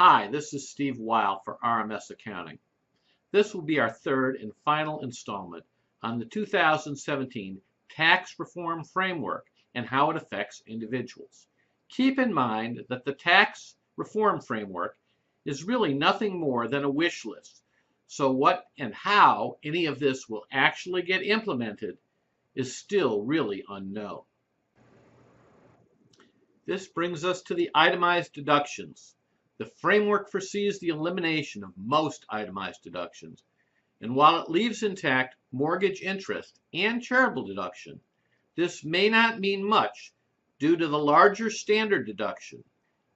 Hi, this is Steve Weil for RMS Accounting. This will be our third and final installment on the 2017 Tax Reform Framework and how it affects individuals. Keep in mind that the Tax Reform Framework is really nothing more than a wish list. So what and how any of this will actually get implemented is still really unknown. This brings us to the itemized deductions. The framework foresees the elimination of most itemized deductions, and while it leaves intact mortgage interest and charitable deduction, this may not mean much due to the larger standard deduction,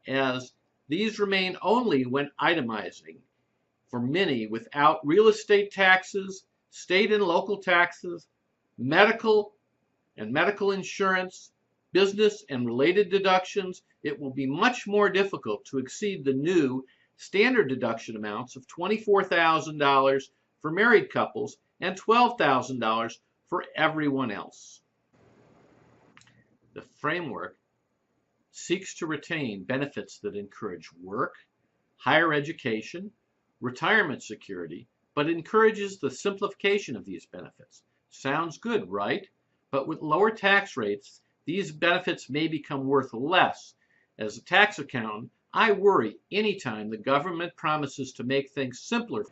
as these remain only when itemizing for many without real estate taxes, state and local taxes, medical and medical insurance, business and related deductions. It will be much more difficult to exceed the new standard deduction amounts of $24,000 for married couples and $12,000 for everyone else. The framework seeks to retain benefits that encourage work, higher education, retirement security, but encourages the simplification of these benefits. Sounds good, right? But with lower tax rates, these benefits may become worth less. As a tax accountant, I worry anytime the government promises to make things simpler.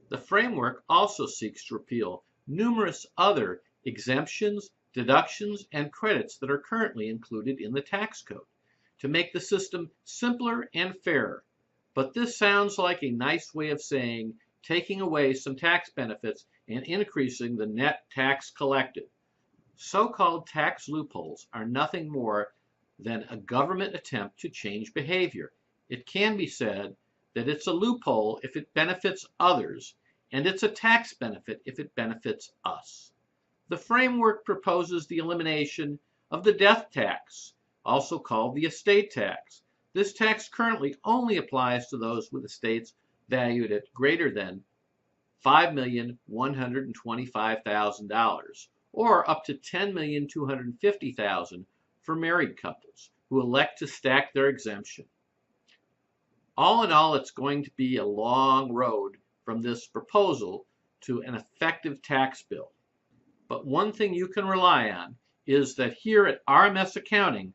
The framework also seeks to repeal numerous other exemptions, deductions, and credits that are currently included in the tax code to make the system simpler and fairer. But this sounds like a nice way of saying taking away some tax benefits and increasing the net tax collected. So-called tax loopholes are nothing more than a government attempt to change behavior. It can be said that it's a loophole if it benefits others, and it's a tax benefit if it benefits us. The framework proposes the elimination of the death tax, also called the estate tax. This tax currently only applies to those with estates valued at greater than $5,125,000. Or up to $10,250,000 for married couples who elect to stack their exemption. All in all, it's going to be a long road from this proposal to an effective tax bill. But one thing you can rely on is that here at RMS Accounting,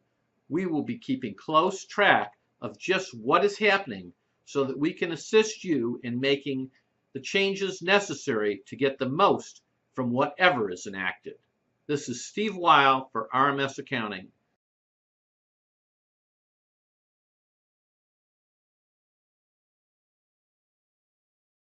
we will be keeping close track of just what is happening so that we can assist you in making the changes necessary to get the most from whatever is enacted. This is Steve Weil for RMS Accounting.